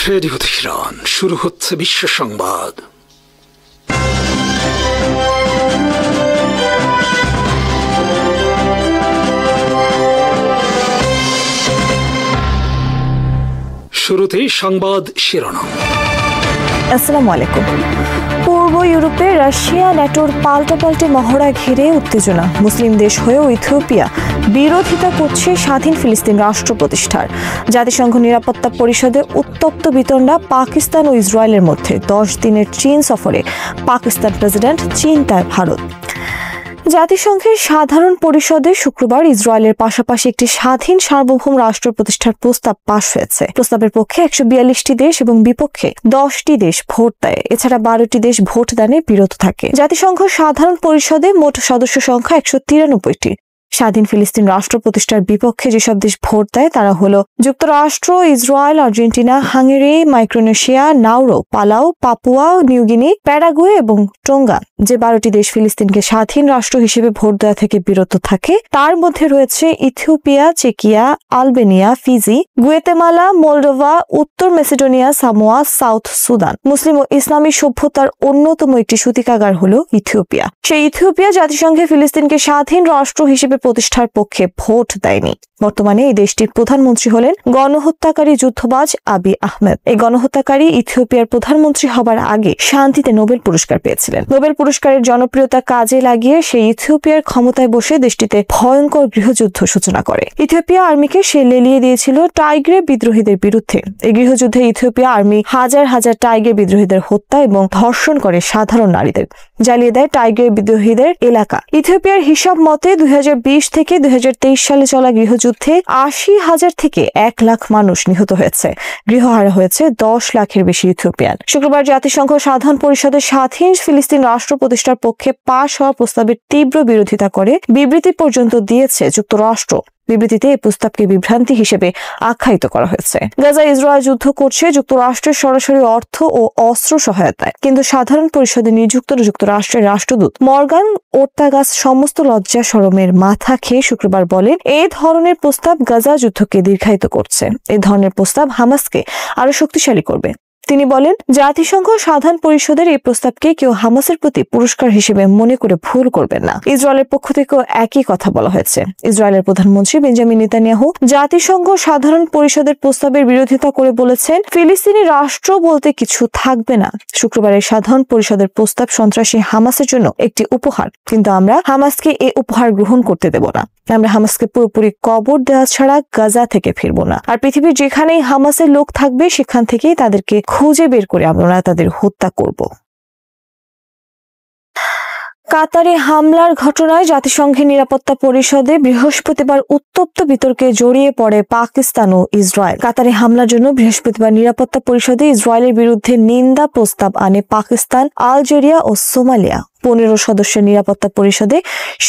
Radio Tehran, শুরু হচ্ছে বিশ্ব সংবাদ। শুরুতেই সংবাদ শিরোনাম। আসসালামু আলাইকুম। পূর্ব ইউরোপে রাশিয়া ন্যাটোর পাল্টাপাল্টে মহড়া ঘিরে উত্তেজনা। মুসলিম দেশ হয়েও ইথিওপিয়া বিরোধিতা করছে স্বাধীন ফিলিস্তিন রাষ্ট্র প্রতিষ্ঠার। জাতিসংঘ নিরাপত্তা পরিষদে উত্তপ্ত বিতণ্ডা পাকিস্তান ও ইসরায়েলের মধ্যে। 10 দিনের চীন সফরে পাকিস্তান প্রেসিডেন্ট, চিন্তায় ভারত। জাতিসংঘের সাধারণ পরিষদে শুক্রবার ইসরায়েলের পাশাপাশি একটি স্বাধীন সার্বভৌম রাষ্ট্র প্রতিষ্ঠার প্রস্তাব পাশ হয়েছে। প্রস্তাবের পক্ষে 142টি দেশ এবং বিপক্ষে 10টি দেশ ভোট দেয়। এছাড়া 12টি দেশ ভোট দানে বিরত থাকে। জাতিসংঘ সাধারণ পরিষদে মোট সদস্য সংখ্যা 193টি। স্বাধীন ফিলিস্তিন রাষ্ট্র প্রতিষ্ঠার বিপক্ষে যেসব দেশ ভোট দেয় তারা হলো যুক্তরাষ্ট্র, Israel, Argentina, Hungary, Micronesia, Nauru, Palau, Papua New Guinea, Paraguay এবং টোঙ্গা। যে 12টি দেশ ফিলিস্তিনকে স্বাধীন রাষ্ট্র হিসেবে ভোট দেওয়া থেকে বিরত থাকে তার মধ্যে রয়েছে ইথিওপিয়া, চেকিয়া, আলবেনিয়া, ফিজি, গুয়েতেমালা, মোলডোভা, উত্তর মেসিডোনিয়া, সামোয়া, সাউথ সুদান। মুসলিম ও ইসলামী সভ্যতার অন্যতম একটি সূতিকাগার হলো ইথিওপিয়া। সেই ইথিওপিয়া জাতিসংঘে ফিলিস্তিনকে স্বাধীন রাষ্ট্র হিসেবে প্রতিষ্ঠার পক্ষে ভোট দেয়নি। বর্তমানে এই দেশটির প্রধানমন্ত্রী হলেন গণহত্যাকারী যুদ্ধবাজ আবিই আহমেদ। এই গণহত্যাকারী ইথিওপিয়ার প্রধানমন্ত্রী হবার আগে শান্তিতে নোবেল পুরস্কার পেয়েছিলেন। নোবেল পুরস্কারের জনপ্রিয়তা কাজে লাগিয়ে সেই ইথিওপিয়ার ক্ষমতায় বসে দেশটিতে ভয়ঙ্কর গৃহযুদ্ধ সূচনা করে। ইথিওপিয়া আর্মিকে সে লেলিয়ে দিয়েছিল টাইগ্রে বিদ্রোহীদের বিরুদ্ধে। এই গৃহযুদ্ধে ইথিওপিয়া আর্মি হাজার হাজার টাইগ্রে বিদ্রোহীদের হত্যা এবং ধর্ষণ করে সাধারণ নারীদের, জ্বালিয়ে দেয় টাইগ্রে বিদ্রোহীদের এলাকা। ইথিওপিয়ার হিসাব মতে 2020 থেকে 2023 সালে চলা গৃহযুদ্ধে 80,000 থেকে 1 লাখ মানুষ নিহত হয়েছে। গৃহহারা হয়েছে 10 লাখের বেশি ইথিওপিয়ান। শুক্রবার জাতিসংঘ সাধারণ পরিষদের স্বাধীন ফিলিস্তিন রাষ্ট্র প্রতিষ্ঠার পক্ষে পাশ হওয়া প্রস্তাবের তীব্র বিরোধিতা করে বিবৃতি পর্যন্ত দিয়েছে যুক্তরাষ্ট্র। বিবৃতিতে এই প্রস্তাবকে বিভ্রান্তি হিসেবে আখ্যায়িত করা হয়েছে। গাজায় ইসরায়েল যুদ্ধ করছে যুক্তরাষ্ট্রের সরাসরি অর্থ ও অস্ত্র সহায়তায়, কিন্তু সাধারণ পরিষদে নিযুক্ত যুক্তরাষ্ট্রের রাষ্ট্রদূত মর্গান ওর্তাগাস সমস্ত লজ্জা শরমের মাথা খেয়ে শুক্রবার বলেন, এই ধরনের প্রস্তাব গাজা যুদ্ধকে দীর্ঘায়িত করছে। এই ধরনের প্রস্তাব হামাসকে আরো শক্তিশালী করবে। তিনি বলেন, জাতিসংঘ সাধারণ পরিষদের এই প্রস্তাবকে কেউ হামাসের প্রতি পুরস্কার হিসেবে মনে করে ভুল করবেন না। ইসরায়েলের পক্ষ থেকেও একই কথা বলা হয়েছে। ইসরায়েলের প্রধানমন্ত্রী বেঞ্জামিন নেতানিয়াহু জাতিসংঘ সাধারণ পরিষদের প্রস্তাবের বিরোধিতা করে বলেছেন, ফিলিস্তিনি রাষ্ট্র বলতে কিছু থাকবে না। শুক্রবারের সাধারণ পরিষদের প্রস্তাব সন্ত্রাসী হামাসের জন্য একটি উপহার, কিন্তু আমরা হামাসকে এই উপহার গ্রহণ করতে দেব না। আমরা হামাসকে পুরোপুরি কবর দেওয়া ছাড়া গাজা থেকে ফিরবো না। আর পৃথিবীর যেখানেই হামাসের লোক থাকবে সেখান থেকেই তাদেরকে খুঁজে বের করে আমরা তাদের হত্যা করব। কাতারে হামলার ঘটনায় জাতিসংঘের নিরাপত্তা পরিষদে বৃহস্পতিবার উত্তপ্ত বিতর্কে জড়িয়ে পড়ে পাকিস্তান ও ইসরায়েল। কাতারে হামলার জন্য বৃহস্পতিবার নিরাপত্তা পরিষদে ইসরায়েলের বিরুদ্ধে নিন্দা প্রস্তাব আনে পাকিস্তান, আলজেরিয়া ও সোমালিয়া। 15 সদস্যের নিরাপত্তা পরিষদে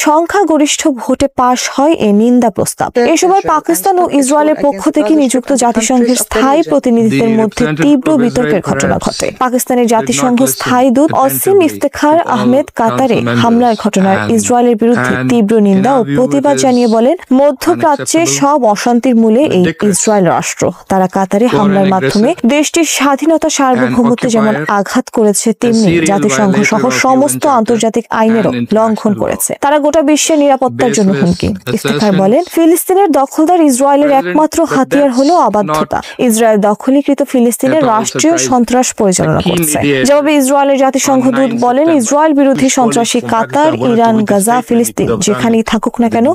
সংখ্যাগরিষ্ঠ ভোটে পাশ হয় এই নিন্দা প্রস্তাব। এ সময় পাকিস্তান ও ইসরায়েলের পক্ষ থেকে নিযুক্ত জাতিসংঘের স্থায়ী প্রতিনিধিদের মধ্যে তীব্র বিতর্কের ঘটনা ঘটে। পাকিস্তানের জাতিসংঘ স্থায়ী দূত অসীম ইফতেখার আহমেদ কাতারে হামলার ঘটনার ইসরায়েলের বিরুদ্ধে তীব্র নিন্দা ও প্রতিবাদ জানিয়ে বলেন, মধ্যপ্রাচ্যের সব অশান্তির মূলে এই ইসরায়েল রাষ্ট্র। তারা কাতারে হামলার মাধ্যমে দেশটির স্বাধীনতা, সার্বভৌমত্ব যেমন আঘাত করেছে, তেমনি জাতিসংঘ সহ সমস্ত আন্তর্জাতিক আইনেরও লঙ্ঘন করেছে। তারা গোটা বিশ্বের নিরাপত্তার জন্য হুমকি। ইফতেখার বলেন, ফিলিস্তিনের দখলদার ইসরায়েলের একমাত্র হাতিয়ার হলো অবাধ্যতা। ইসরায়েল দখলীকৃত ফিলিস্তিনের রাষ্ট্রীয় সন্ত্রাস পরিচালনা করছে। জবাবে ইসরায়েলের জাতিসংঘ দূত বলেন, ইসরায়েল বিরোধী সন্ত্রাসী কাতার, ইরান, গাজা, ফিলিস্তিন যেখানেই থাকুক না কেন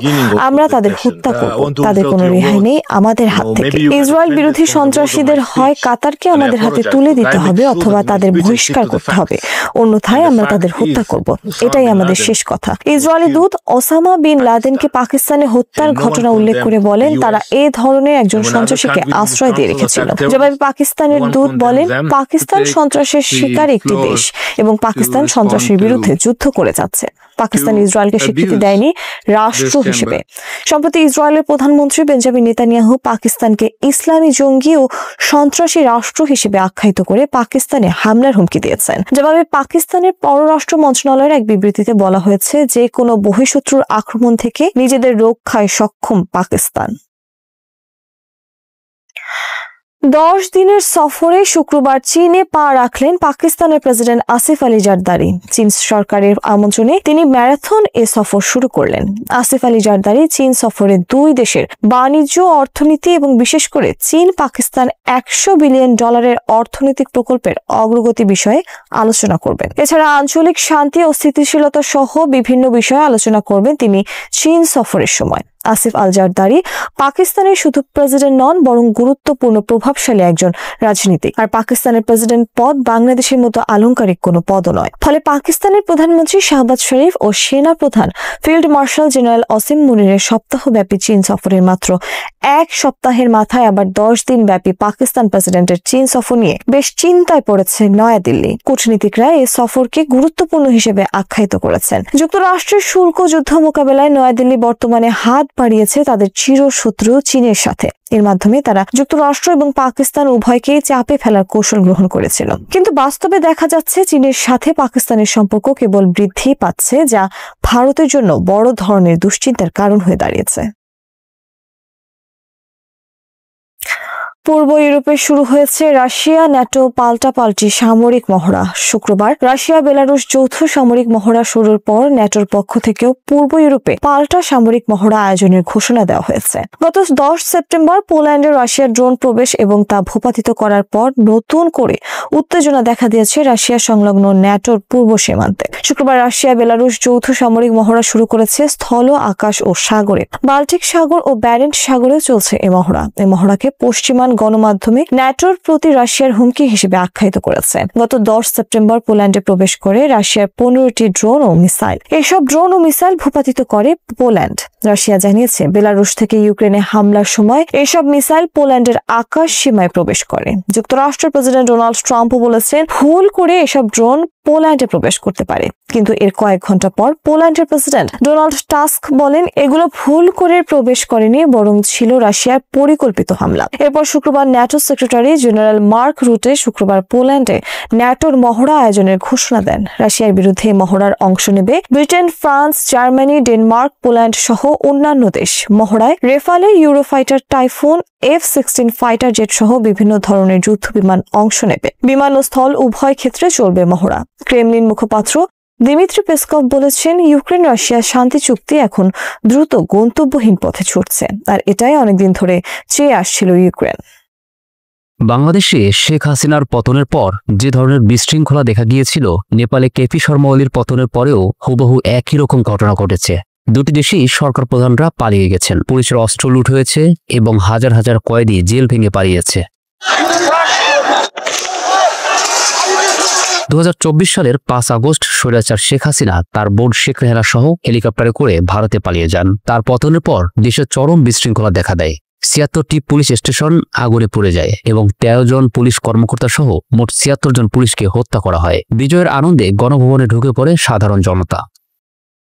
আমরা তাদের হত্যা করব। তাদের কোনো রেহাই নেই আমাদের হাত থেকে। ইসরায়েল বিরোধী সন্ত্রাসীদের হয় কাতারকে আমাদের হাতে তুলে দিতে হবে অথবা তাদের বহিষ্কার করতে হবে, অন্যথায় আমরা তাদের হত্যা করব। এটাই আমাদের শেষ কথা। ইসরায়েলি দূত ওসামা বিন লাদেনকে পাকিস্তানে হত্যার ঘটনা উল্লেখ করে বলেন, তারা এই ধরনের একজন সন্ত্রাসীকে আশ্রয় দিয়ে রেখেছিল। জবাবে পাকিস্তানের দূত বলেন, পাকিস্তান সন্ত্রাসের শিকার একটি দেশ এবং পাকিস্তান সন্ত্রাসের বিরুদ্ধে যুদ্ধ করে যাচ্ছে। পাকিস্তান ইসরায়েলকে স্বীকৃতি দেয়নি রাষ্ট্র হিসেবে। সম্প্রতি ইসরায়েলের প্রধানমন্ত্রী বেঞ্জামিন নেতানিয়াহু পাকিস্তানকে ইসলামী জঙ্গি ও সন্ত্রাসী রাষ্ট্র হিসেবে আখ্যায়িত করে পাকিস্তানে হামলার হুমকি দিয়েছেন। জবাবে পাকিস্তানের পররাষ্ট্র মন্ত্রণালয়ের এক বিবৃতিতে বলা হয়েছে, যে কোনো বহিঃশত্রুর আক্রমণ থেকে নিজেদের রক্ষায় সক্ষম পাকিস্তান। 10 দিনের সফরে শুক্রবার চীনে পা রাখলেন পাকিস্তানের প্রেসিডেন্ট আসিফ আলী জারদারি। চীন সরকারের আমন্ত্রণে তিনি ম্যারাথন এ সফর শুরু করলেন। আসিফ আলী জারদারি চীন সফরে দুই দেশের বাণিজ্য, অর্থনীতি এবং বিশেষ করে চীন পাকিস্তান $100 বিলিয়ন অর্থনৈতিক প্রকল্পের অগ্রগতি বিষয়ে আলোচনা করবেন। এছাড়া আঞ্চলিক শান্তি ও স্থিতিশীলতা সহ বিভিন্ন বিষয়ে আলোচনা করবেন তিনি চীন সফরের সময়। আসিফ আল জারদারি পাকিস্তানের শুধু প্রেসিডেন্ট নন, বরং গুরুত্বপূর্ণ প্রভাবশালী একজন রাজনীতিক। আর পাকিস্তানের প্রেসিডেন্ট পদ বাংলাদেশের মতো আলংকারিক কোনো পদও নয়। ফলে পাকিস্তানের প্রধানমন্ত্রী শাহবাজ শরীফ ও সেনা প্রধান ফিল্ড মার্শাল জেনারেল আসিম মুনিরের সপ্তাহব্যাপী চীন সফরের মাত্র এক সপ্তাহের মাথায় আবার 10 দিন ব্যাপী পাকিস্তান প্রেসিডেন্টের চীন সফর নিয়ে বেশ চিন্তায় পড়েছে নয়াদিল্লি। কূটনীতিকরা এই সফরকে গুরুত্বপূর্ণ হিসেবে আখ্যায়িত করেছেন। যুক্তরাষ্ট্রের শুল্ক যুদ্ধ মোকাবেলায় নয়াদিল্লি বর্তমানে হাত বাড়িয়েছে তাদের চিরশত্রু চীনের সাথে। এর মাধ্যমে তারা যুক্তরাষ্ট্র এবং পাকিস্তান উভয়কেই চাপে ফেলার কৌশল গ্রহণ করেছিল। কিন্তু বাস্তবে দেখা যাচ্ছে চীনের সাথে পাকিস্তানের সম্পর্ক কেবল বৃদ্ধি পাচ্ছে, যা ভারতের জন্য বড় ধরনের দুশ্চিন্তার কারণ হয়ে দাঁড়িয়েছে। পূর্ব ইউরোপে শুরু হয়েছে রাশিয়া ন্যাটো পাল্টাপাল্টি সামরিক মহড়া। শুক্রবার রাশিয়া বেলারুশ যৌথ সামরিক মহড়া শুরুর পর ন্যাটোর পক্ষ থেকেও পূর্ব ইউরোপে পাল্টা সামরিক মহড়া আয়োজনের ঘোষণা দেওয়া হয়েছে। গত 10 সেপ্টেম্বর পোল্যান্ডে রাশিয়ার ড্রোন প্রবেশ এবং তা ভূপাতিত করার পর নতুন করে উত্তেজনা দেখা দিয়েছে রাশিয়া সংলগ্ন ন্যাটোর পূর্ব সীমান্তে। শুক্রবার রাশিয়া বেলারুশ যৌথ সামরিক মহড়া শুরু করেছে স্থল, আকাশ ও সাগরে। বাল্টিক সাগর ও ব্যারেন্ট সাগরে চলছে এই মহড়া। এই মহড়াকে পশ্চিমান গণমাধ্যমে ন্যাটোর প্রতি রাশিয়ার হুমকি হিসেবে আখ্যায়িত করেছে। গত 10 সেপ্টেম্বর পোল্যান্ডে প্রবেশ করে রাশিয়ার 15টি ড্রোন ও মিসাইল। এসব ড্রোন ও মিসাইল ভূপাতিত করে পোল্যান্ড। রাশিয়া জানিয়েছে বেলারুশ থেকে ইউক্রেনে হামলার সময় এসব মিসাইল পোল্যান্ডের আকাশ সীমায় প্রবেশ করে। যুক্তরাষ্ট্রের প্রেসিডেন্ট ডোনাল্ড ট্রাম্পও বলেছেন ভুল করে এসব ড্রোন পোল্যান্ডে প্রবেশ করতে পারে। কিন্তু এর কয়েক ঘন্টা পর পোল্যান্ডের প্রেসিডেন্ট ডোনাল্ড টাস্ক বলেন এগুলো ভুল করে প্রবেশ করেনি, বরং ছিল রাশিয়ার পরিকল্পিত হামলা। এরপর শুক্রবার ন্যাটো সেক্রেটারি জেনারেল মার্ক রুটে শুক্রবার পোল্যান্ডে ন্যাটোর মহড়া আয়োজনের ঘোষণা দেন। রাশিয়ার বিরুদ্ধে মহড়ার অংশ নেবে Britain, France, Germany, Denmark, Poland সহ অন্যান্য দেশ। মহড়ায় Rafale, Eurofighter, Typhoon, F-16 fighter jet সহ বিভিন্ন ধরনের যুদ্ধ বিমান অংশ নেবে। বিমান ও স্থল উভয় ক্ষেত্রে চলবে মহড়া। ক্রেমলিন মুখপাত্র দিমিত্রি পেসকভ বলেছেন ইউক্রেন রাশিয়া শান্তি চুক্তি এখন দ্রুত গন্তব্যহীন পথে ছুটছে, আর এটাই অনেকদিন ধরে চেয়ে আসছিল ইউক্রেন। বাংলাদেশে শেখ হাসিনার পতনের পর যে ধরনের বিশৃঙ্খলা দেখা গিয়েছিল, নেপালে কেপি শর্মা ওলির পতনের পরেও হুবহু একই রকম ঘটনা ঘটেছে। দুটি দেশেই সরকার প্রধানরা পালিয়ে গেছেন, পুলিশের অস্ত্র লুট হয়েছে এবং হাজার হাজার কয়েদি জেল ভেঙে পালিয়েছে। 2024 সালের 5 আগস্ট স্বৈরাচার শেখ হাসিনা তার বোন শেখ রেহানা সহ হেলিকপ্টারে করে ভারতে পালিয়ে যান। তার পতনের পর দেশে চরম বিশৃঙ্খলা দেখা দেয়। 76টি পুলিশ স্টেশন আগুনে পুড়ে যায় এবং 13 জন পুলিশ কর্মকর্তা সহ মোট 76 জন পুলিশকে হত্যা করা হয়। বিজয়ের আনন্দে গণভবনে ঢুকে পড়ে সাধারণ জনতা।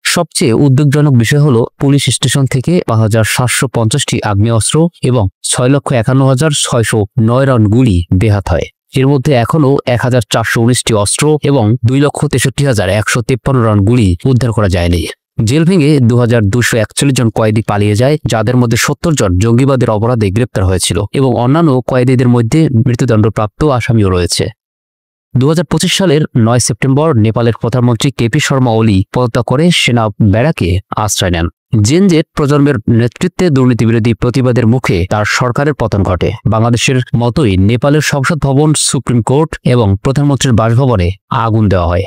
সবচেয়ে উদ্বেগজনক বিষয় হলো পুলিশ স্টেশন থেকে 5750টি আগ্নেয়াস্ত্র এবং 6,51,609 রাউন্ড গুলি বেহাত হয়। এর মধ্যে এখনও 1419টি অস্ত্র এবং 2,63,153 রাউন্ড গুলি উদ্ধার করা যায়নি। জেল ভেঙে 2241 জন কয়েদি পালিয়ে যায়, যাদের মধ্যে 70 জন জঙ্গিবাদের অপরাধে গ্রেপ্তার হয়েছিল এবং অন্যান্য কয়েদিদের মধ্যে মৃত্যুদণ্ডপ্রাপ্ত আসামিও রয়েছে। 2025 সালের 9 সেপ্টেম্বর নেপালের প্রধানমন্ত্রী কেপি শর্মা ওলি পদত্যাগ করে সেনা ব্যারাকে আশ্রয় নেন। জেনজেট প্রজন্মের নেতৃত্বে দুর্নীতিবিরোধী প্রতিবাদের মুখে তার সরকারের পতন ঘটে। বাংলাদেশের মতোই নেপালের সংসদ ভবন, সুপ্রিম কোর্ট এবং প্রধানমন্ত্রীর বাসভবনে আগুন দেওয়া হয়।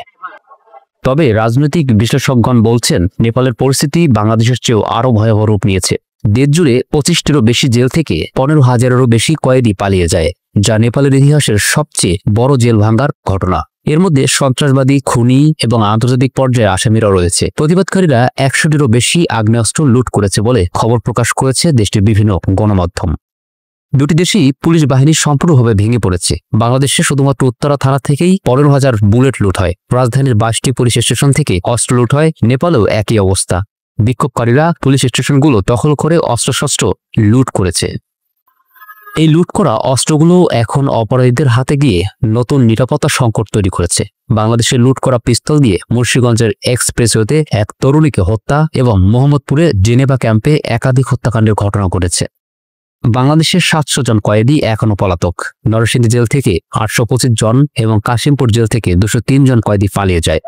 তবে রাজনৈতিক বিশ্লেষকগণ বলছেন নেপালের পরিস্থিতি বাংলাদেশের চেয়েও আরও ভয়াবহ রূপ নিয়েছে। দেশ জুড়ে 25টিরও বেশি জেল থেকে 15,000-এরও বেশি কয়েদি পালিয়ে যায়, যা নেপালের ইতিহাসের সবচেয়ে বড় জেল ভাঙ্গার ঘটনা। এর মধ্যে সন্ত্রাসবাদী, খুনি এবং আন্তর্জাতিক পর্যায়ে আসামিরাও রয়েছে। প্রতিবাদকারীরা 100টিরও বেশি আগ্নেয়াস্ত্র লুট করেছে বলে খবর প্রকাশ করেছে দেশটির বিভিন্ন গণমাধ্যম। দুটি দেশই পুলিশ বাহিনী সম্পূর্ণভাবে ভেঙে পড়েছে। বাংলাদেশে শুধুমাত্র উত্তরা থানা থেকেই 15,000 বুলেট লুট হয়। রাজধানীর 22টি পুলিশ স্টেশন থেকে অস্ত্র লুট হয়। নেপালেও একই অবস্থা। বিক্ষোভকারীরা পুলিশ স্টেশনগুলো দখল করে অস্ত্রশস্ত্র লুট করেছে। এই লুট করা অস্ত্রগুলো এখন অপরাধীদের হাতে গিয়ে নতুন নিরাপত্তা সংকট তৈরি করেছে। বাংলাদেশে লুট করা পিস্তল দিয়ে মুন্সিগঞ্জের এক্সপ্রেসওয়েতে এক তরুণীকে হত্যা এবং মোহাম্মদপুরে জেনেভা ক্যাম্পে একাধিক হত্যাকাণ্ডের ঘটনা ঘটেছে। বাংলাদেশের 700 জন কয়েদি এখনো পলাতক। নরসিংদী জেল থেকে 825 জন এবং কাশিমপুর জেল থেকে 203 জন কয়েদি পালিয়ে যায়।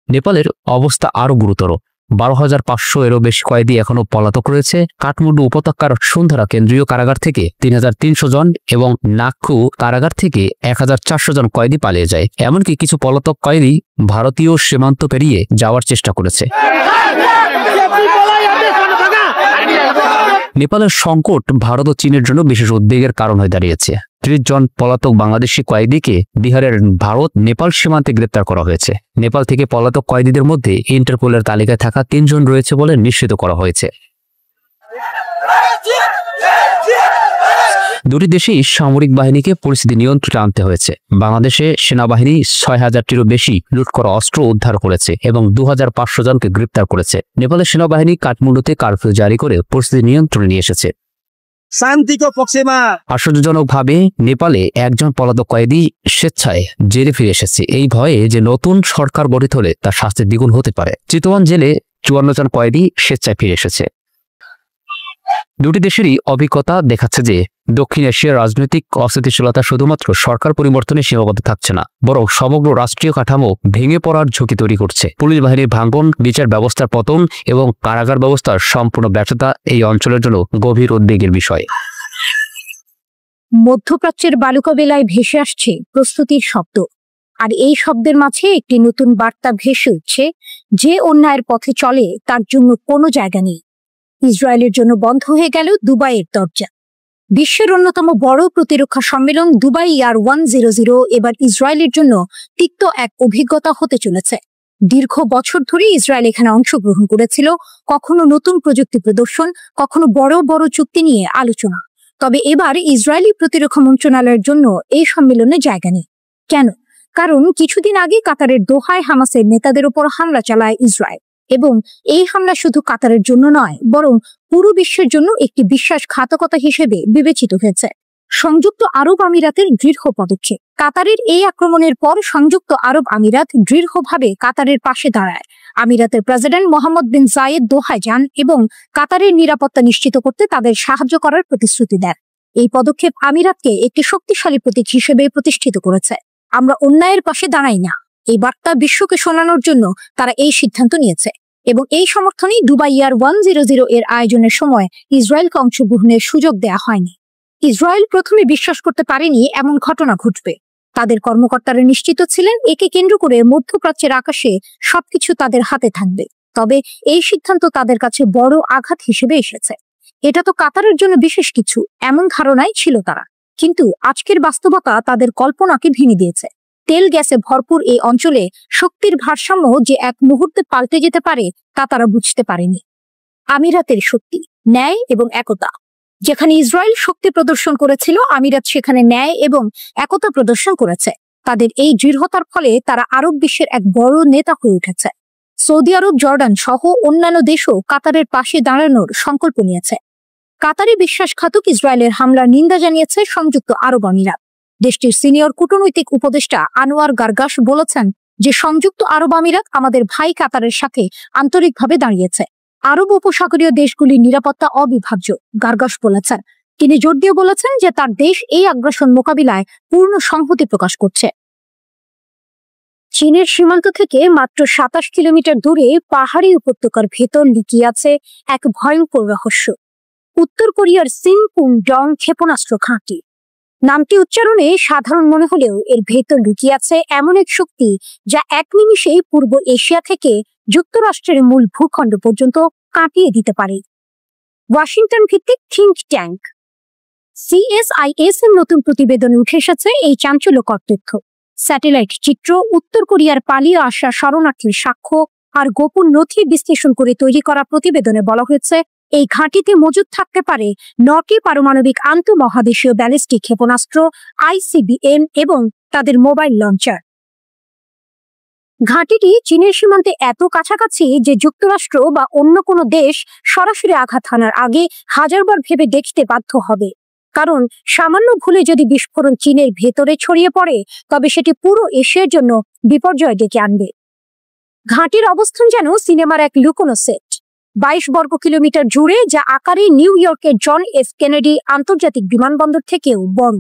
নেপালের অবস্থা আরো গুরুতর। 12,500 এরও বেশি কয়েদি এখনো পলাতক রয়েছে। কাঠমান্ডু উপত্যকার সুন্দরা কেন্দ্রীয় কারাগার থেকে 3,300 জন এবং নাগখু কারাগার থেকে 1,400 জন কয়েদি পালিয়ে যায়। এমনকি কিছু পলাতক কয়েদি ভারতীয় সীমান্ত পেরিয়ে যাওয়ার চেষ্টা করেছে। নেপালের সংকট ভারত ও চীনের জন্য বিশেষ উদ্বেগের কারণ হয়ে দাঁড়িয়েছে। 30 জন পলাতক বাংলাদেশি কয়েদিকে বিহারের ভারত নেপাল সীমান্তে গ্রেপ্তার করা হয়েছে। নেপাল থেকে পলাতক কয়েদিদের মধ্যে ইন্টারপোলের তালিকায় থাকা 3 জন রয়েছে বলে নিশ্চিত করা হয়েছে। দুটি দেশেই সামরিক বাহিনীকে পরিস্থিতি নিয়ন্ত্রণে আনতে হয়েছে। বাংলাদেশে সেনাবাহিনী 6,000-টিরও বেশি লুট করা অস্ত্র উদ্ধার করেছে এবং 2,500 জনকে গ্রেপ্তার করেছে। নেপালের সেনাবাহিনী কাঠমান্ডুতে কারফিউ জারি করে পরিস্থিতি নিয়ন্ত্রণে নিয়ে এসেছে। আশ্চর্যজনকভাবে নেপালে একজন পলাতক কয়েদি স্বেচ্ছায় জেলে ফিরে এসেছে, এই ভয়ে যে নতুন সরকার গঠিত হলে তার শাস্তি দ্বিগুণ হতে পারে। চিতওয়ান জেলে 54 জন কয়েদি স্বেচ্ছায় ফিরে এসেছে। দুটি দেশেরই অভিজ্ঞতা দেখাচ্ছে যে দক্ষিণ এশিয়ার রাজনৈতিক অস্থিতিশীলতা শুধুমাত্র সরকার পরিবর্তনে সীমাবদ্ধ থাকছে না, বরং সমগ্র রাষ্ট্রীয় কাঠামো ভেঙে পড়ার ঝুঁকি তৈরি করছে। পুলিশ বাহিনীর ভাঙন, বিচার ব্যবস্থার পতন এবং কারাগার ব্যবস্থার সম্পূর্ণ ব্যর্থতা এই অঞ্চলের জন্য গভীর উদ্বেগের বিষয়। মধ্যপ্রাচ্যের বালুকাবেলায় ভেসে আসছে প্রস্তুতির শব্দ, আর এই শব্দের মাঝে একটি নতুন বার্তা ভেসে উঠছে, যে অন্যায়ের পথে চলে তার জন্য কোনো জায়গা নেই। ইসরায়েলের জন্য বন্ধ হয়ে গেল দুবাইয়ের দরজা। বিশ্বের অন্যতম বড় প্রতিরক্ষা সম্মেলন দুবাই ইয়ার 100 এবার ইসরায়েলের জন্য তিক্ত এক অভিজ্ঞতা হতে চলেছে। দীর্ঘ বছর ধরে ইসরায়েল এখানে অংশগ্রহণ করেছিল, কখনো নতুন প্রযুক্তি প্রদর্শন, কখনো বড় বড় চুক্তি নিয়ে আলোচনা। তবে এবার ইসরায়েলি প্রতিরক্ষা মন্ত্রণালয়ের জন্য এই সম্মেলনে জায়গা নেই। কেন? কারণ কিছুদিন আগে কাতারের দোহায় হামাসের নেতাদের উপর হামলা চালায় ইসরায়েল, এবং এই হামলা শুধু কাতারের জন্য নয়, বরং পুরো বিশ্বের জন্য একটি বিশ্বাসঘাতকতা হিসেবে বিবেচিত হয়েছে। সংযুক্ত আরব আমিরাতের দৃঢ় পদক্ষেপ। কাতারের এই আক্রমণের পর সংযুক্ত আরব আমিরাত দৃঢ়ভাবে কাতারের পাশে দাঁড়ায়। আমিরাতের প্রেসিডেন্ট মোহাম্মদ বিন জায়েদ দোহায় যান এবং কাতারের নিরাপত্তা নিশ্চিত করতে তাদের সাহায্য করার প্রতিশ্রুতি দেন। এই পদক্ষেপ আমিরাতকে একটি শক্তিশালী প্রতীক হিসেবে প্রতিষ্ঠিত করেছে। আমরা অন্যায়ের পাশে দাঁড়াই না, এই বার্তা বিশ্বকে শোনানোর জন্য তারা এই সিদ্ধান্ত নিয়েছে, এবং এই সমর্থনেই দুবাই ইয়ার 100 এর আয়োজনের সময় ইসরায়েলকে অংশগ্রহণের সুযোগ দেয়া হয়নি। ইসরায়েল প্রথমে বিশ্বাস করতে পারেনি এমন ঘটনা ঘটবে। তাদের কর্মকর্তারা নিশ্চিত ছিলেন একে কেন্দ্র করে মধ্যপ্রাচ্যের আকাশে সবকিছু তাদের হাতে থাকবে। তবে এই সিদ্ধান্ত তাদের কাছে বড় আঘাত হিসেবে এসেছে। এটা তো কাতারের জন্য বিশেষ কিছু, এমন ধারণাই ছিল তারা। কিন্তু আজকের বাস্তবতা তাদের কল্পনাকে ভেঙে দিয়েছে। তেল গ্যাসে ভরপুর এই অঞ্চলে শক্তির ভারসাম্য যে এক মুহূর্তে পাল্টে যেতে পারে তা তারা বুঝতে পারেনি। আমিরাতের শক্তি, ন্যায় এবং একতা। যেখানে ইসরায়েল শক্তি প্রদর্শন করেছিল, আমিরাত সেখানে ন্যায় এবং একতা প্রদর্শন করেছে। তাদের এই দৃঢ়তার ফলে তারা আরব বিশ্বের এক বড় নেতা হয়ে উঠেছে। সৌদি আরব, জর্ডান সহ অন্যান্য দেশও কাতারের পাশে দাঁড়ানোর সংকল্প নিয়েছে। কাতারে বিশ্বাসঘাতক ইসরায়েলের হামলার নিন্দা জানিয়েছে সংযুক্ত আরব আমিরাত। দেশটির সিনিয়র কূটনৈতিক উপদেষ্টা আনোয়ার গার্গাস বলেছেন যে সংযুক্ত আরব আমিরাত আমাদের ভাই কাতারের সাথে আন্তরিকভাবে দাঁড়িয়েছে। আরব উপসাগরীয় দেশগুলির নিরাপত্তা অবিভাজ্য, গার্গাস বলেছেন। তিনি জোর দিয়ে বলেছেন যে তার দেশ এই আগ্রাসন মোকাবিলায় পূর্ণ সংহতি প্রকাশ করছে। চীনের সীমান্ত থেকে মাত্র 27 কিলোমিটার দূরে পাহাড়ি উপত্যকার ভেতর লুকিয়ে আছে এক ভয়ঙ্কর রহস্য। উত্তর কোরিয়ার সিনপুংডং ক্ষেপণাস্ত্র ঘাঁটি। নামটি উচ্চারণে সাধারণ মনে হলেও এর ভেতর লুকিয়ে আছে এমন এক শক্তি যা এক নিমিষেই পূর্ব এশিয়া থেকে যুক্তরাষ্ট্রের মূল ভূখণ্ড পর্যন্ত কাটিয়ে দিতে পারে। ওয়াশিংটন ভিত্তিক থিঙ্ক ট্যাঙ্ক CSIS এর নতুন প্রতিবেদনে উঠে এসেছে এই চাঞ্চল্যকর তথ্য। স্যাটেলাইট চিত্র, উত্তর কোরিয়ার পালিয়ে আসা শরণার্থীর সাক্ষ্য আর গোপন নথি বিশ্লেষণ করে তৈরি করা প্রতিবেদনে বলা হয়েছে এই ঘাঁটিতে মজুদ থাকতে পারে 9টি পারমাণবিক আন্তঃমহাদেশীয় ব্যালিস্টিক ক্ষেপণাস্ত্র, ICBM এবং তাদের মোবাইল লঞ্চার। ঘাঁটিটি চীনের সীমান্তে এত কাছাকাছি যে যুক্তরাষ্ট্র বা অন্য কোনো দেশ সরাসরি আঘাত হানার আগে হাজারবার ভেবে দেখতে বাধ্য হবে। কারণ সামান্য ভুলে যদি বিস্ফোরণ চীনের ভেতরে ছড়িয়ে পড়ে, তবে সেটি পুরো এশিয়ার জন্য বিপর্যয় ডেকে আনবে। ঘাঁটির অবস্থান যেন সিনেমার এক লুকোনো সেট। 22 বর্গ কিলোমিটার জুড়ে, যা আকারে নিউ ইয়র্কের জন এফ কেনেডি আন্তর্জাতিক বিমানবন্দর থেকেও বড়।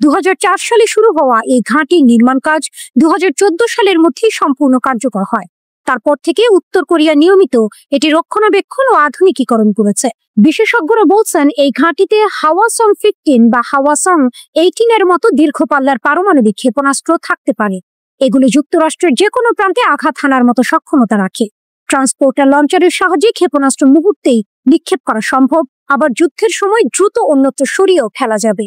2004 সালে শুরু হওয়া এই ঘাঁটির নির্মাণ কাজ 2014 সালের মধ্যেই সম্পূর্ণ কার্যকর হয়। তারপর থেকে উত্তর কোরিয়া নিয়মিত এটি রক্ষণাবেক্ষণ ও আধুনিকীকরণ করেছে। বিশেষজ্ঞরা বলছেন এই ঘাঁটিতে হাওয়াসং 15 বা হাওয়াসং 18 এর মতো দীর্ঘ পাল্লার পারমাণবিক ক্ষেপণাস্ত্র থাকতে পারে। এগুলো যুক্তরাষ্ট্রের যে কোনো প্রান্তে আঘাত হানার মতো সক্ষমতা রাখে। ট্রান্সপোর্টার লঞ্চারের সাহায্যে ক্ষেপণাস্ত্র মুহূর্তেই নিক্ষেপ করা সম্ভব, আবার যুদ্ধের সময় দ্রুত অন্যত্র সরিয়েও ফেলা যাবে।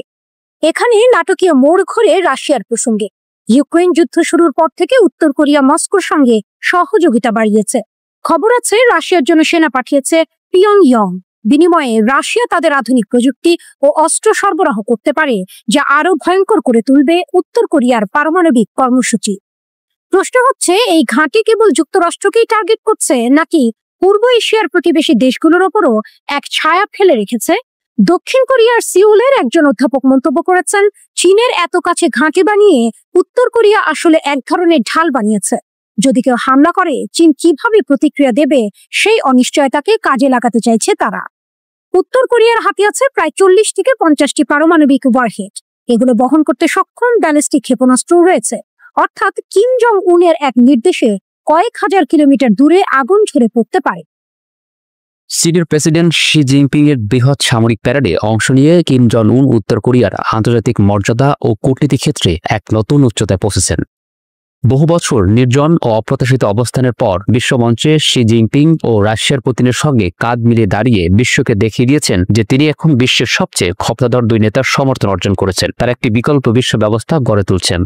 এখানে নাটকীয় মোড় ঘোরে রাশিয়ার প্রসঙ্গে। ইউক্রেন যুদ্ধ শুরুর পর থেকে উত্তর কোরিয়া মস্কোর সঙ্গে সহযোগিতা বাড়িয়েছে। খবর আছে রাশিয়ার জন্য সেনা পাঠিয়েছে পিয়ংইয়ং। বিনিময়ে রাশিয়া তাদের আধুনিক প্রযুক্তি ও অস্ত্র সরবরাহ করতে পারে, যা আরো ভয়ঙ্কর করে তুলবে উত্তর কোরিয়ার পারমাণবিক কর্মসূচি। প্রশ্ন হচ্ছে, এই ঘাঁটি কেবল যুক্তরাষ্ট্রকেই টার্গেট করছে, নাকি পূর্ব এশিয়ার প্রতিবেশী দেশগুলোর ওপরও এক ছায়া ফেলে রেখেছে? দক্ষিণ কোরিয়ার সিউলের একজন অধ্যাপক মন্তব্য করেছেন, চীনের এত কাছে ঘাঁটি বানিয়ে উত্তর কোরিয়া আসলে এক ধরনের ঢাল বানিয়েছে। যদি কেউ হামলা করে, চীন কিভাবে প্রতিক্রিয়া দেবে সেই অনিশ্চয়তাকে কাজে লাগাতে চাইছে তারা। উত্তর কোরিয়ার হাতে আছে প্রায় 40 থেকে 50টি পারমাণবিক ওয়ারহেড। এগুলো বহন করতে সক্ষম ব্যালিস্টিক ক্ষেপণাস্ত্র রয়েছে, অর্থাৎ কিম জং উনের এক নির্দেশে কয়েক হাজার কিলোমিটার দূরে আগুন ঝরে পড়তে পারে। চীনের প্রেসিডেন্ট শি জিনপিং এর বৃহৎ সামরিক প্যারেডে অংশ নিয়ে কিম জং উন উত্তর কোরিয়ার আন্তর্জাতিক মর্যাদা ও কূটনীতি ক্ষেত্রে এক নতুন উচ্চতায় পৌঁছেছেন। বহু বছর নির্জন ও অপ্রত্যাশিত অবস্থানের পর বিশ্বমঞ্চে শি জিনপিং ও রাশিয়ার পুতিনের সঙ্গে কাঁধ মিলিয়ে দাঁড়িয়ে বিশ্বকে দেখিয়ে দিয়েছেন যে তিনি এখন বিশ্বের সবচেয়ে ক্ষমতাধর দুই নেতার সমর্থন অর্জন করেছেন, তার একটি বিকল্প বিশ্ব ব্যবস্থা গড়ে তুলছেন।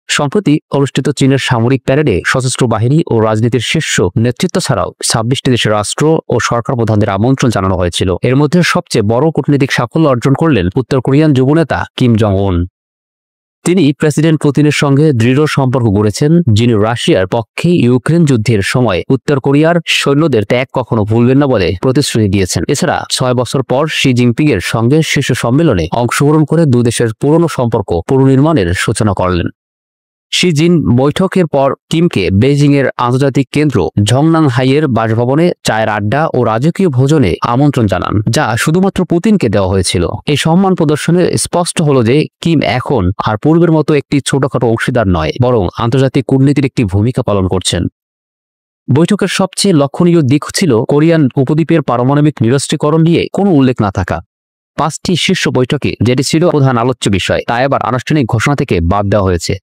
সম্প্রতি অনুষ্ঠিত চীনের সামরিক প্যারেডে সশস্ত্র বাহিনী ও রাজনীতির শীর্ষ নেতৃত্ব ছাড়াও 26টি দেশের রাষ্ট্র ও সরকার প্রধানদের আমন্ত্রণ জানানো হয়েছিল। এর মধ্যে সবচেয়ে বড় কূটনৈতিক সাফল্য অর্জন করলেন উত্তর কোরিয়ান যুবনেতা কিম জং উন। তিনি প্রেসিডেন্ট পুতিনের সঙ্গে দৃঢ় সম্পর্ক গড়েছেন, যিনি রাশিয়ার পক্ষে ইউক্রেন যুদ্ধের সময় উত্তর কোরিয়ার সৈন্যদের ত্যাগ কখনো ভুলবেন না বলে প্রতিশ্রুতি দিয়েছেন। এছাড়া 6 বছর পর শি জিনপিং এর সঙ্গে শীর্ষ সম্মেলনে অংশগ্রহণ করে দুই দেশের পুরনো সম্পর্ক পুনর্নির্মাণের সূচনা করলেন। শি জিন বৈঠকের পর কিমকে বেইজিং এর আন্তর্জাতিক কেন্দ্র ঝংনাংহাইয়ের বাসভবনে চায়ের আড্ডা ও রাজকীয় ভোজনে আমন্ত্রণ জানান, যা শুধুমাত্র পুতিনকে দেওয়া হয়েছিল। এই সম্মান প্রদর্শনে স্পষ্ট হলো যে কিম এখন আর পূর্বের মতো একটি ছোটখাটো অংশীদার নয়, বরং আন্তর্জাতিক কূটনীতির একটি ভূমিকা পালন করছেন। বৈঠকের সবচেয়ে লক্ষণীয় দিক ছিল কোরিয়ান উপদ্বীপের পারমাণবিক নিরস্ত্রীকরণ নিয়ে কোনো উল্লেখ না থাকা। 5টি শীর্ষ বৈঠকে যেটি ছিল প্রধান আলোচ্য বিষয়, তা এবার আনুষ্ঠানিক ঘোষণা থেকে বাদ দেওয়া হয়েছে।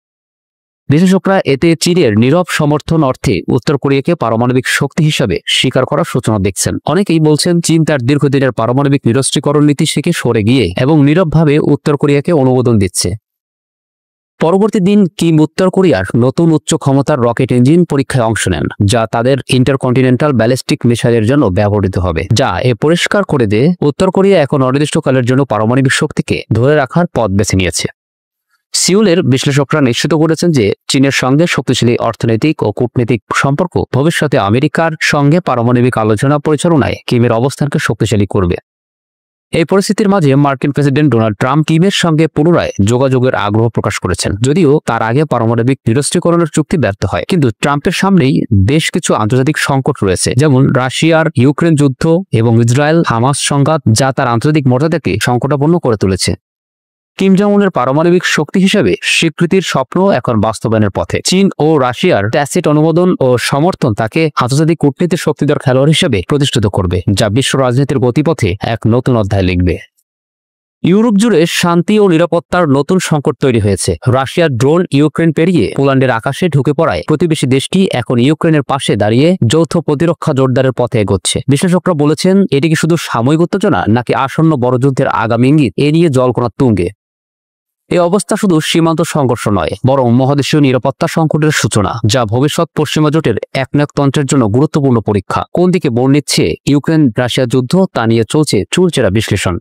বিশেষজ্ঞরা এতে চীনের নীরব সমর্থন অর্থে উত্তর কোরিয়াকে পারমাণবিক শক্তি হিসাবে স্বীকার করার সূচনা দেখছেন। অনেকেই বলছেন চীন তার দীর্ঘদিনের পারমাণবিক নিরস্ত্রীকরণ নীতি থেকে সরে গিয়ে এবং নীরবভাবে উত্তর কোরিয়াকে অনুমোদন দিচ্ছে। পরবর্তী দিন কিম উত্তর কোরিয়ার নতুন উচ্চ ক্ষমতার রকেট ইঞ্জিন পরীক্ষায় অংশ নেন, যা তাদের ইন্টারকন্টিনেন্টাল ব্যালিস্টিক মিসাইলের জন্য ব্যবহৃত হবে, যা পরিষ্কার করে দেয় উত্তর কোরিয়া এখন অনির্দিষ্টকালের জন্য পারমাণবিক শক্তিকে ধরে রাখার পথ বেছে নিয়েছে। সিউলের বিশ্লেষকরা নিশ্চিত করেছেন যে চীনের সঙ্গে শক্তিশালী অর্থনৈতিক ও কূটনৈতিক সম্পর্ক ভবিষ্যতে আমেরিকার সঙ্গে পারমাণবিক আলোচনা পরিচালনায় কিমের অবস্থানকে শক্তিশালী করবে। এই পরিস্থিতির মাঝে মার্কিন প্রেসিডেন্ট ডোনাল্ড ট্রাম্প কিমের সঙ্গে পুনরায় যোগাযোগের আগ্রহ প্রকাশ করেছেন, যদিও তার আগে পারমাণবিক নিরস্ত্রীকরণের চুক্তি ব্যর্থ হয়। কিন্তু ট্রাম্পের সামনেই বেশ কিছু আন্তর্জাতিক সংকট রয়েছে, যেমন রাশিয়ার ইউক্রেন যুদ্ধ এবং ইসরায়েল হামাস সংঘাত, যা তার আন্তর্জাতিক মর্যাদাকে সংকটাপন্ন করে তুলেছে। কিম জং উনের পারমাণবিক শক্তি হিসেবে স্বীকৃতির স্বপ্ন এখন বাস্তবায়নের পথে। চীন ও রাশিয়ার ট্যাসিট অনুমোদন ও সমর্থন তাকে আন্তর্জাতিক কূটনীতির শক্তিধর খেলোয়াড় হিসেবে প্রতিষ্ঠিত করবে, যা বিশ্ব রাজনীতির গতিপথে এক নতুন অধ্যায় লিখবে। ইউরোপ জুড়ে শান্তি ও নিরাপত্তার নতুন সংকট তৈরি হয়েছে। রাশিয়ার ড্রোন ইউক্রেন পেরিয়ে পোল্যান্ডের আকাশে ঢুকে পড়ায় প্রতিবেশী দেশটি এখন ইউক্রেনের পাশে দাঁড়িয়ে যৌথ প্রতিরক্ষা জোরদারের পথে এগোচ্ছে। বিশ্লেষকরা বলেছেন, এটি কি শুধু সাময়িক উত্তেজনা, নাকি আসন্ন বড় যুদ্ধের আগামী ইঙ্গিত? এ নিয়ে জল্পনা তুঙ্গে। এই অবস্থা শুধু সীমান্ত সংঘর্ষ নয়, বরং মহাদেশীয় নিরাপত্তা সংকটের সূচনা, যা ভবিষ্যৎ পশ্চিমা জোটের একনায়কতন্ত্রের জন্য গুরুত্বপূর্ণ পরীক্ষা। কোন দিকে মোড় নিচ্ছে ইউক্রেন রাশিয়া যুদ্ধ, তা নিয়ে চলছে চুলচেরা বিশ্লেষণ।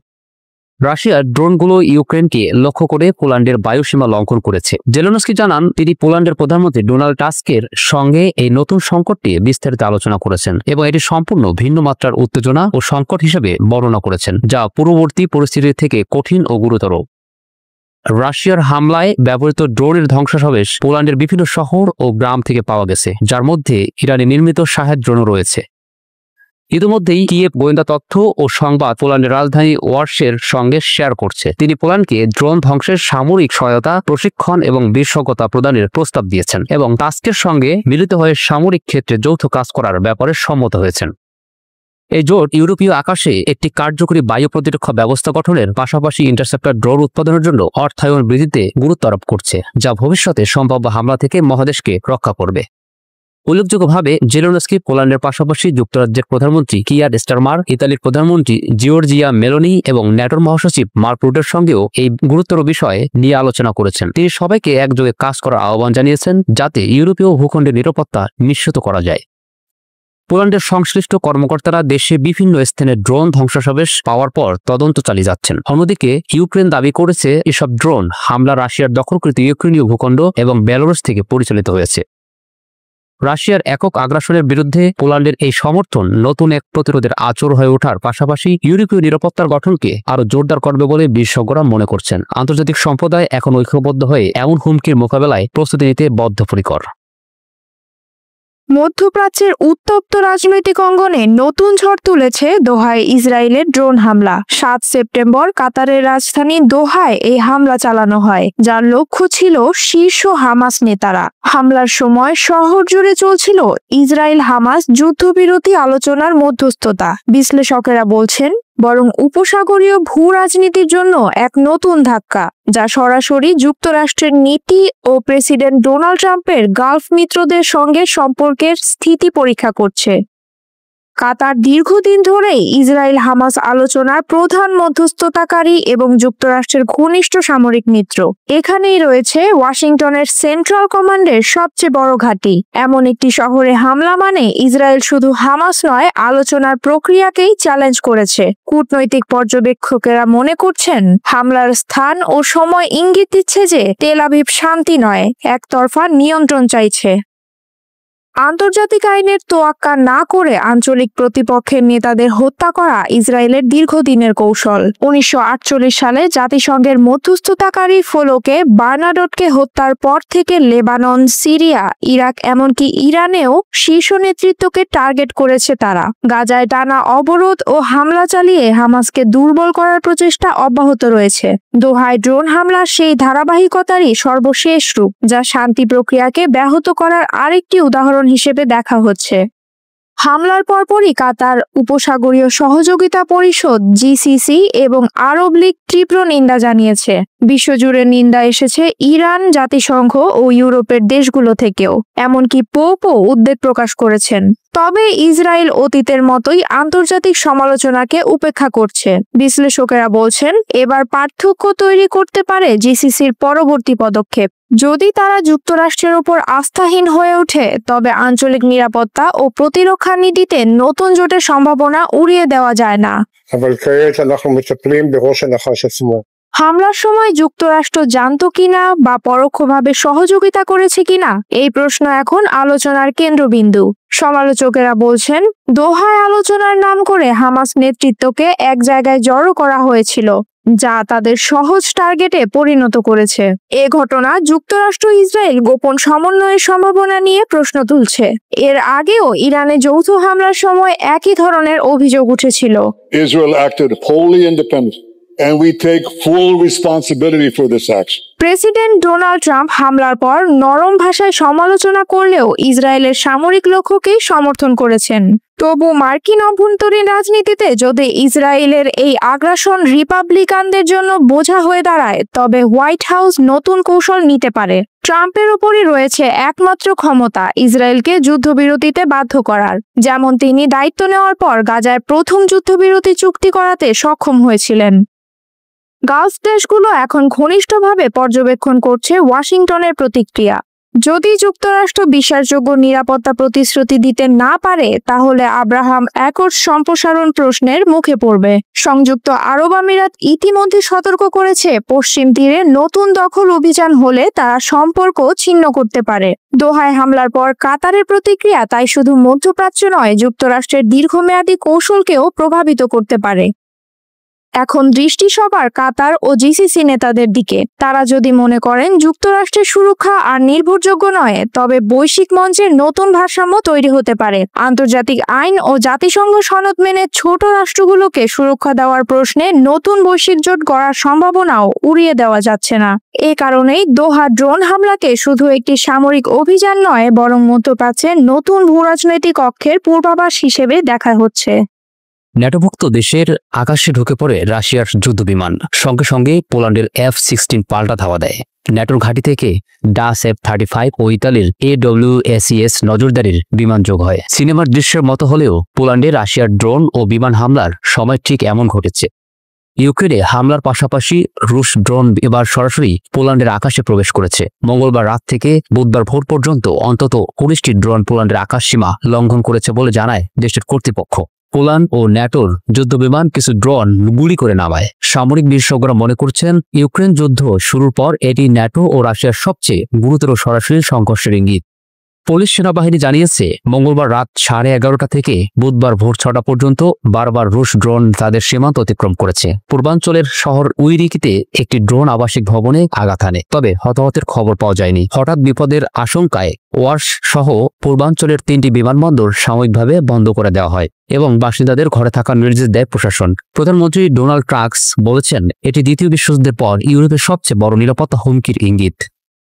রাশিয়ার ড্রোনগুলো ইউক্রেনকে লক্ষ্য করে পোল্যান্ডের বায়ুসীমা লঙ্ঘন করেছে। জেলেনস্কি জানান, তিনি পোল্যান্ডের প্রধানমন্ত্রী ডোনাল্ড টাস্কের সঙ্গে এই নতুন সংকটটি বিস্তারিত আলোচনা করেছেন এবং এটি সম্পূর্ণ ভিন্ন মাত্রার উত্তেজনা ও সংকট হিসেবে বর্ণনা করেছেন, যা পূর্ববর্তী পরিস্থিতি থেকে কঠিন ও গুরুতর। রাশিয়ার হামলায় ব্যবহৃত ড্রোনের ধ্বংসাবশেষ পোল্যান্ডের বিভিন্ন শহর ও গ্রাম থেকে পাওয়া গেছে, যার মধ্যে ইরানি নির্মিত শাহেদ ড্রোনও রয়েছে। ইতিমধ্যেই কিয়েভ গোয়েন্দা তথ্য ও সংবাদ পোল্যান্ডের রাজধানী ওয়ার্সের সঙ্গে শেয়ার করছে। তিনি পোল্যান্ডকে ড্রোন ধ্বংসের সামরিক সহায়তা, প্রশিক্ষণ এবং বিশেষজ্ঞতা প্রদানের প্রস্তাব দিয়েছেন এবং টাস্কের সঙ্গে মিলিত হয়ে সামরিক ক্ষেত্রে যৌথ কাজ করার ব্যাপারে সম্মত হয়েছেন। এই জোট ইউরোপীয় আকাশে একটি কার্যকরী বায়ু প্রতিরক্ষা ব্যবস্থা গঠনের পাশাপাশি ইন্টারসেপ্টর ড্রোন উৎপাদনের জন্য অর্থায়ন বৃদ্ধিতে গুরুত্ব আরোপ করছে, যা ভবিষ্যতে সম্ভাব্য হামলা থেকে মহাদেশকে রক্ষা করবে। উল্লেখযোগ্যভাবে জেলেনস্কি পোল্যান্ডের পাশাপাশি যুক্তরাজ্যের প্রধানমন্ত্রী কিয়ার স্টারমার, ইতালির প্রধানমন্ত্রী জিওর্জিয়া মেলোনি এবং ন্যাটোর মহাসচিব মার্ক রুটের সঙ্গেও এই গুরুতর বিষয়ে নিয়ে আলোচনা করেছেন। তিনি সবাইকে একযোগে কাজ করার আহ্বান জানিয়েছেন যাতে ইউরোপীয় ভূখণ্ডের নিরাপত্তা নিশ্চিত করা যায়। পোল্যান্ডের সংশ্লিষ্ট কর্মকর্তারা দেশে বিভিন্ন স্থানে ড্রোন ধ্বংসাবশেষ পাওয়ার পর তদন্ত চালিয়ে যাচ্ছেন। অন্যদিকে ইউক্রেন দাবি করেছে এসব ড্রোন হামলা রাশিয়ার দখলকৃত ইউক্রেনীয় ভূখণ্ড এবং বেলারুস থেকে পরিচালিত হয়েছে। রাশিয়ার একক আগ্রাসনের বিরুদ্ধে পোল্যান্ডের এই সমর্থন নতুন এক প্রতিরোধের আঁচড় হয়ে ওঠার পাশাপাশি ইউরোপীয় নিরাপত্তার গঠনকে আরও জোরদার করবে বলে বিশেষজ্ঞরা মনে করছেন। আন্তর্জাতিক সম্প্রদায় এখন ঐক্যবদ্ধ হয়ে এমন হুমকির মোকাবেলায় প্রস্তুতি নিতে বদ্ধপরিকর। মধ্যপ্রাচ্যের উত্তপ্ত রাজনৈতিক অঙ্গনে নতুন ঝড় তুলেছে দোহায় ইসরায়েলের ড্রোন হামলা। 7 সেপ্টেম্বর কাতারের রাজধানী দোহায় এই হামলা চালানো হয়, যার লক্ষ্য ছিল শীর্ষ হামাস নেতারা। হামলার সময় শহর জুড়ে চলছিল ইসরায়েল হামাস যুদ্ধবিরতি আলোচনার মধ্যস্থতা। বিশ্লেষকেরা বলছেন বরং উপসাগরীয় ভূ রাজনীতির জন্য এক নতুন ধাক্কা, যা সরাসরি যুক্তরাষ্ট্রের নীতি ও প্রেসিডেন্ট ডোনাল্ড ট্রাম্পের গালফ মিত্রদের সঙ্গে সম্পর্কের স্থিতি পরীক্ষা করছে। কাতার দীর্ঘদিন ধরেই ইসরায়েল হামাস আলোচনার প্রধান মধ্যস্থতাকারী এবং যুক্তরাষ্ট্রের ঘনিষ্ঠ সামরিক মিত্র। এখানেই রয়েছে ওয়াশিংটনের সেন্ট্রাল কমান্ডের সবচেয়ে বড় ঘাঁটি। এমন একটি শহরে হামলা মানে ইসরায়েল শুধু হামাস নয়, আলোচনার প্রক্রিয়াকেই চ্যালেঞ্জ করেছে। কূটনৈতিক পর্যবেক্ষকেরা মনে করছেন হামলার স্থান ও সময় ইঙ্গিত দিচ্ছে যে তেল আভিভ শান্তি নয়, একতরফা নিয়ন্ত্রণ চাইছে। আন্তর্জাতিক আইনের তোয়াক্কা না করে আঞ্চলিক প্রতিপক্ষের নেতাদের হত্যা করা ইসরায়েলের দীর্ঘদিনের কৌশল। 1948 সালে জাতিসংঘের মধ্যস্থতাকারী ফোলোকে বার্নাডোটকে হত্যার পর থেকে লেবানন, সিরিয়া, ইরাক এমনকি ইরানেও শীর্ষ নেতৃত্বকে টার্গেট করেছে তারা। গাজায় টানা অবরোধ ও হামলা চালিয়ে হামাসকে দুর্বল করার প্রচেষ্টা অব্যাহত রয়েছে। দোহায় ড্রোন হামলা সেই ধারাবাহিকতারই সর্বশেষ রূপ, যা শান্তি প্রক্রিয়াকে ব্যাহত করার আরেকটি উদাহরণ হিসেবে দেখা হচ্ছে। হামলার পরপরই কাতার, উপসাগরীয় সহযোগিতা পরিষদ জিসিসি এবং আরব লীগ তীব্র নিন্দা জানিয়েছে। বিশ্বজুড়ে নিন্দা এসেছে ইরান, জাতিসংঘ ও ইউরোপের দেশগুলো থেকেও। এমনকি পোপও উদ্বেগ প্রকাশ করেছেন। তবে ইসরায়েল অতীতের মতোই আন্তর্জাতিক সমালোচনাকে উপেক্ষা করছে। বিশ্লেষকেরা বলছেন এবার পার্থক্য তৈরি করতে পারে জিসিসির পরবর্তী পদক্ষেপ। যদি তারা যুক্তরাষ্ট্রের উপর আস্থাহীন হয়ে ওঠে, তবে আঞ্চলিক নিরাপত্তা ও প্রতিরক্ষা নীতিতে নতুন জোটের সম্ভাবনা উড়িয়ে দেওয়া যায় না। হামলার সময় যুক্তরাষ্ট্র জানতো কিনা বা পরোক্ষভাবে সহযোগিতা করেছে কিনা, এই প্রশ্ন এখন আলোচনার কেন্দ্রবিন্দু। সমালোচকেরা বলছেন দোহায় আলোচনার নাম করে হামাস নেতৃত্বকে এক জায়গায় জড়ো করা হয়েছিল, যা তাদের সহজ টার্গেটে পরিণত করেছে। এ ঘটনা যুক্তরাষ্ট্র ইসরায়েল গোপন সমন্বয়ের সম্ভাবনা নিয়ে প্রশ্ন তুলছে। এর আগেও ইরানে যৌথ হামলার সময় একই ধরনের অভিযোগ উঠেছিল। Israel acted wholly independent, and we take full responsibility for this action. President Donald Trump হামলার পর নরম ভাষায় সমালোচনা করলেও ইসরায়েলের সামরিক লক্ষ্যকেই সমর্থন করেছেন। তবু মার্কিন অভ্যন্তরীণ রাজনীতিতে যদি ইসরায়েলের এই আগ্রাসন রিপাবলিকানদের জন্য বোঝা হয়ে দাঁড়ায়, তবে হোয়াইট হাউস নতুন কৌশল নিতে পারে। ট্রাম্পের উপরই রয়েছে একমাত্র ক্ষমতা ইসরায়েলকে যুদ্ধবিরতিতে বাধ্য করার, যেমন তিনি দায়িত্ব নেওয়ার পর গাজায় প্রথম যুদ্ধবিরতি চুক্তি করাতে সক্ষম হয়েছিলেন। গালফ দেশগুলো এখন ঘনিষ্ঠভাবে পর্যবেক্ষণ করছে ওয়াশিংটনের প্রতিক্রিয়া। যদি যুক্তরাষ্ট্র বিশ্বাসযোগ্য নিরাপত্তা প্রতিশ্রুতি দিতে না পারে, তাহলে আব্রাহাম অ্যাকর্ডস সম্প্রসারণ প্রশ্নের মুখে পড়বে। সংযুক্ত আরব আমিরাত ইতিমধ্যে সতর্ক করেছে পশ্চিম তীরে নতুন দখল অভিযান হলে তারা সম্পর্ক ছিন্ন করতে পারে। দোহায় হামলার পর কাতারের প্রতিক্রিয়া তাই শুধু মধ্যপ্রাচ্য নয়, যুক্তরাষ্ট্রের দীর্ঘমেয়াদী কৌশলকেও প্রভাবিত করতে পারে। এখন দৃষ্টি সবার কাতার ও জিসিসি নেতাদের দিকে। তারা যদি মনে করেন যুক্তরাষ্ট্রের সুরক্ষা আর নির্ভরযোগ্য নয়, তবে বৈশ্বিক মঞ্চের নতুন ভারসাম্য তৈরি হতে পারে। আন্তর্জাতিক আইন ও জাতিসংঘ সনদ মেনে ছোট রাষ্ট্রগুলোকে সুরক্ষা দেওয়ার প্রশ্নে নতুন বৈশ্বিক জোট গড়ার সম্ভাবনাও উড়িয়ে দেওয়া যাচ্ছে না। এ কারণেই দোহা ড্রোন হামলাকে শুধু একটি সামরিক অভিযান নয়, বরং মধ্যপ্রাচ্যে নতুন ভূরাজনৈতিক অক্ষের পূর্বাভাস হিসেবে দেখা হচ্ছে। ন্যাটোভুক্ত দেশের আকাশে ঢুকে পড়ে রাশিয়ার যুদ্ধবিমান, সঙ্গে সঙ্গে পোল্যান্ডের F-16 পাল্টা ধাওয়া দেয়। ন্যাটোর ঘাঁটি থেকে ডাস F-35 ও ইতালির AWACS নজরদারির বিমান যোগ হয়। সিনেমার দৃশ্যের মতো হলেও পোল্যান্ডে রাশিয়ার ড্রোন ও বিমান হামলার সময় ঠিক এমন ঘটেছে। ইউক্রেনে হামলার পাশাপাশি রুশ ড্রোন এবার সরাসরি পোল্যান্ডের আকাশে প্রবেশ করেছে। মঙ্গলবার রাত থেকে বুধবার ভোর পর্যন্ত অন্তত 19টি ড্রোন পোল্যান্ডের আকাশসীমা লঙ্ঘন করেছে বলে জানায় দেশের কর্তৃপক্ষ। পোল্যান্ড ও ন্যাটোর যুদ্ধবিমান কিছু ড্রোন গুলি করে নামায়। সামরিক বিশেষজ্ঞরা মনে করছেন ইউক্রেন যুদ্ধ শুরুর পর এটি ন্যাটো ও রাশিয়ার সবচেয়ে গুরুতর সরাসরি সংঘর্ষের ইঙ্গিত। পুলিশ সেনাবাহিনী জানিয়েছে মঙ্গলবার রাত 11:30 থেকে বুধবার ভোর 6টা পর্যন্ত বারবার রুশ ড্রোন তাদের সীমান্ত অতিক্রম করেছে। পূর্বাঞ্চলের শহর উইরিকিতে একটি ড্রোন আবাসিক ভবনে আঘাত হানে, তবে হতাহতের খবর পাওয়া যায়নি। হঠাৎ বিপদের আশঙ্কায় ওয়ার্স সহ পূর্বাঞ্চলের 3টি বিমানবন্দর সাময়িকভাবে বন্ধ করে দেওয়া হয় এবং বাসিন্দাদের ঘরে থাকার নির্দেশ দেয় প্রশাসন। প্রধানমন্ত্রী ডোনাল্ড ট্রাম্প বলেছেন এটি দ্বিতীয় বিশ্বযুদ্ধের পর ইউরোপের সবচেয়ে বড় নিরাপত্তা হুমকির ইঙ্গিত।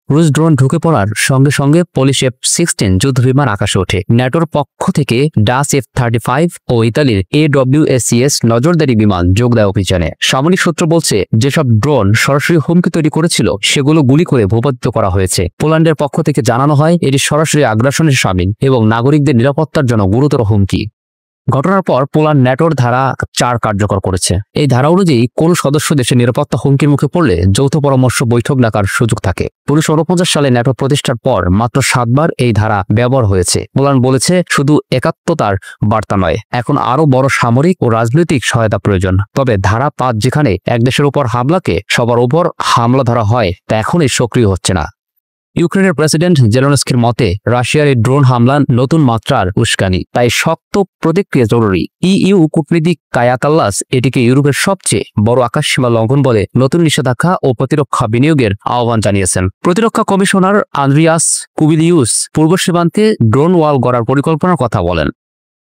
রুশ ড্রোন ঢুকে পড়ার সঙ্গে সঙ্গে পোলিশ F-16 যুদ্ধবিমান আকাশে ওঠে। ন্যাটোর পক্ষ থেকে ডাস F-35 ও ইতালির AWACS নজরদারি বিমান যোগ দেয় অভিযানে। সামরিক সূত্র বলছে যেসব ড্রোন সরাসরি হুমকি তৈরি করেছিল সেগুলো গুলি করে ভূপাতিত করা হয়েছে। পোল্যান্ডের পক্ষ থেকে জানানো হয় এটি সরাসরি আগ্রাসনের শামিল এবং নাগরিকদের নিরাপত্তার জন্য গুরুতর হুমকি। ঘটনার পর পোল্যান্ড ন্যাটোর ধারা 4 কার্যকর করেছে। এই ধারা অনুযায়ী কোন সদস্য দেশের নিরাপত্তা হুমকির মুখে পড়লে যৌথ পরামর্শ বৈঠক ডাকার সুযোগ থাকে। 1949 সালে ন্যাটো প্রতিষ্ঠার পর মাত্র 7 বার এই ধারা ব্যবহার হয়েছে। পোল্যান্ড বলেছে শুধু একাত্মতার বার্তা নয়, এখন আরো বড় সামরিক ও রাজনৈতিক সহায়তা প্রয়োজন। তবে ধারা 5 যেখানে এক দেশের উপর হামলাকে সবার উপর হামলা ধরা হয়, তা এখনই সক্রিয় হচ্ছে না। ইউক্রেনের প্রেসিডেন্ট জেলেনস্কির মতে রাশিয়ার এই ড্রোন হামলা নতুন মাত্রার উস্কানি, তাই শক্ত প্রতিক্রিয়া জরুরি। ইইউ কূটনীতিক কায়া কাল্লাস এটিকে ইউরোপের সবচেয়ে বড় আকাশসীমা লঙ্ঘন বলে নতুন নিষেধাজ্ঞা ও প্রতিরক্ষা বিনিয়োগের আহ্বান জানিয়েছেন। প্রতিরক্ষা কমিশনার আন্দ্রিয়াস কুবিলিউস পূর্ব সীমান্তে ড্রোন ওয়াল গড়ার পরিকল্পনার কথা বলেন।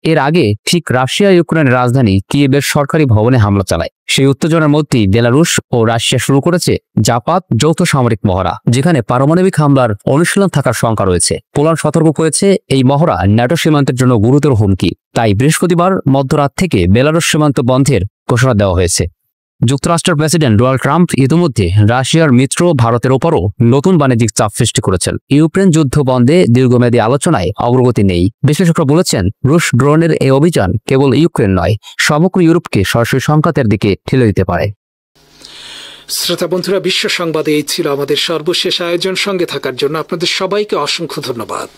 এর আগে ঠিক রাশিয়া ইউক্রেনের রাজধানী কিয়েভের সরকারি ভবনে হামলা চালায়। সেই উত্তেজনার মধ্যেই বেলারুশ ও রাশিয়া শুরু করেছে জাপাত যৌথ সামরিক মহড়া, যেখানে পারমাণবিক হামলার অনুশীলন থাকার শঙ্কা রয়েছে। পোল্যান্ড সতর্ক করেছে এই মহড়া ন্যাটো সীমান্তের জন্য গুরুতর হুমকি। তাই বৃহস্পতিবার মধ্যরাত থেকে বেলারুশ সীমান্ত বন্ধের ঘোষণা দেওয়া হয়েছে। যুক্তরাষ্ট্রের প্রেসিডেন্ট ডোনাল্ড ট্রাম্প ইতিমধ্যে রাশিয়ার মিত্র ভারতের ওপরও নতুন বাণিজ্যিক চাপ সৃষ্টি করেছেন। ইউক্রেন যুদ্ধ বন্ধে দীর্ঘমেয়াদী আলোচনায় অগ্রগতি নেই। বিশ্লেষকরা বলেছেন রুশ ড্রোনের এই অভিযান কেবল ইউক্রেন নয়, সমগ্র ইউরোপকে সরাসরি সংঘাতের দিকে ঠেলে দিতে পারে। শ্রোতা বন্ধুরা, বিশ্ব সংবাদে এই ছিল আমাদের সর্বশেষ আয়োজন। সঙ্গে থাকার জন্য আপনাদের সবাইকে অসংখ্য ধন্যবাদ।